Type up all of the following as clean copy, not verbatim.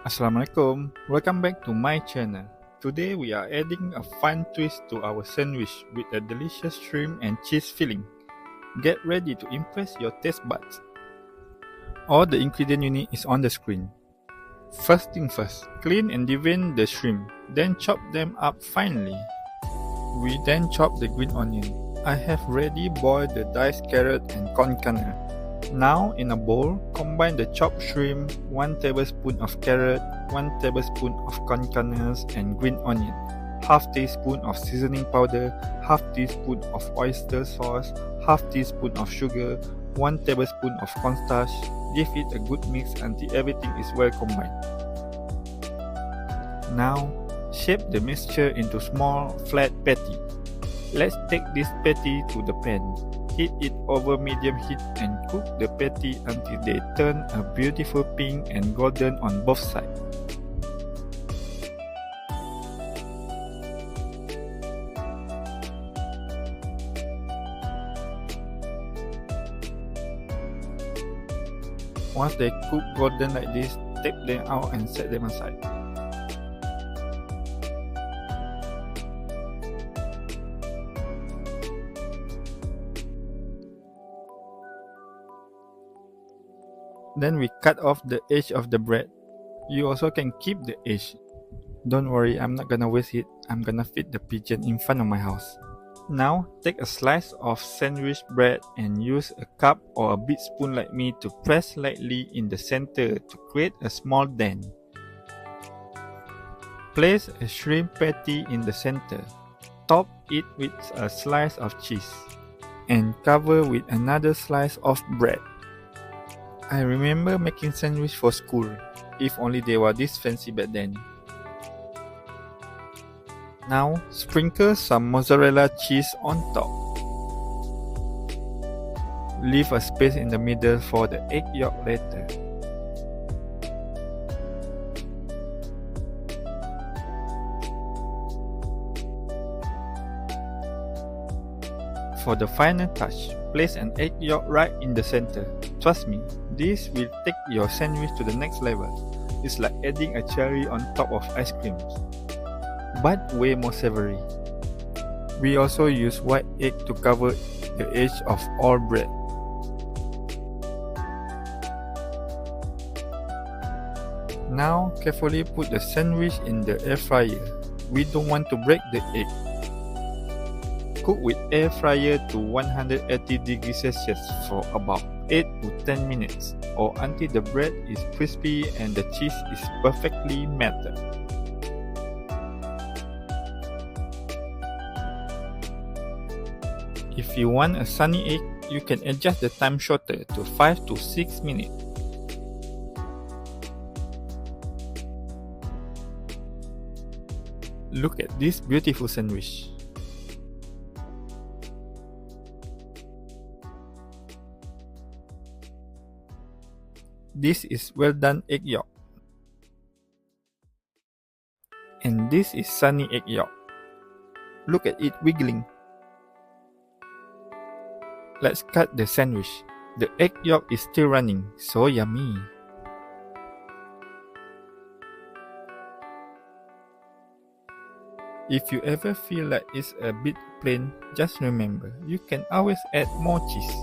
Assalamualaikum, welcome back to my channel. Today we are adding a fun twist to our sandwich with a delicious shrimp and cheese filling. Get ready to impress your taste buds. All the ingredient you need is on the screen. First thing first, clean and devein the shrimp, then chop them up finely. We then chop the green onion. I have ready boiled the diced carrot and corn kernel. Now in a bowl, combine the chopped shrimp, 1 tablespoon of carrot, 1 tablespoon of corn kernels and green onion, half teaspoon of seasoning powder, half teaspoon of oyster sauce, half teaspoon of sugar, 1 tablespoon of cornstarch. Give it a good mix until everything is well combined. Now, shape the mixture into small flat patty. Let's take this patty to the pan. Heat it over medium heat and cook the patty until they turn a beautiful pink and golden on both sides. Once they cook golden like this, take them out and set them aside. Then we cut off the edge of the bread. You also can keep the edge. Don't worry, I'm not gonna waste it. I'm gonna feed the pigeon in front of my house. Now, take a slice of sandwich bread and use a cup or a big spoon like me to press lightly in the center to create a small dent. Place a shrimp patty in the center. Top it with a slice of cheese and cover with another slice of bread. I remember making sandwich for school, if only they were this fancy back then. Now, sprinkle some mozzarella cheese on top. Leave a space in the middle for the egg yolk later. For the final touch, place an egg yolk right in the center. Trust me, this will take your sandwich to the next level. It's like adding a cherry on top of ice cream, but way more savory. We also use white egg to cover the edge of all bread. Now, carefully put the sandwich in the air fryer. We don't want to break the egg. Cook with air fryer to 180 degrees Celsius for about 8 to 10 minutes or until the bread is crispy and the cheese is perfectly melted. If you want a sunny egg, you can adjust the time shorter to 5 to 6 minutes. Look at this beautiful sandwich. This is well done egg yolk. And this is sunny egg yolk. Look at it wiggling. Let's cut the sandwich. The egg yolk is still running, so yummy. If you ever feel like it's a bit plain, just remember, you can always add more cheese.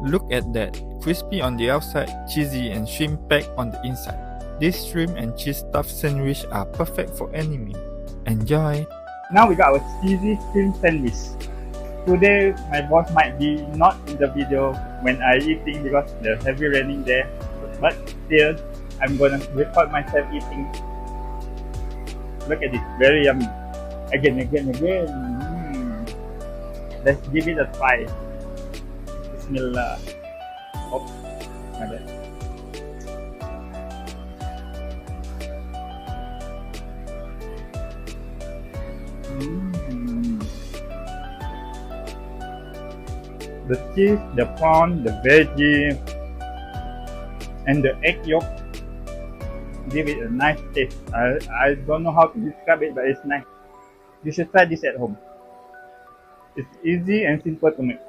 Look at that, crispy on the outside, cheesy and shrimp packed on the inside. This shrimp and cheese stuffed sandwich are perfect for any meal. Enjoy! Now we got our cheesy shrimp sandwich. Today my boss might be not in the video when I eating because there's heavy raining there. But still, I'm gonna record myself eating. Look at this, very yummy. Again. Let's give it a try. Bismillah. Oh, my bad. The cheese, the prawn, the veggie, and the egg yolk give it a nice taste. I don't know how to describe it, but it's nice. You should try this at home. It's easy and simple to make.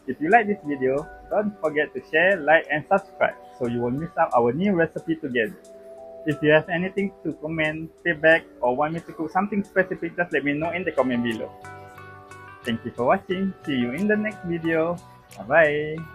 If you like this video, don't forget to share, like and subscribe so you won't miss out our new recipe together. If you have anything to comment, feedback or want me to cook something specific, just let me know in the comment below. Thank you for watching. See you in the next video. Bye bye.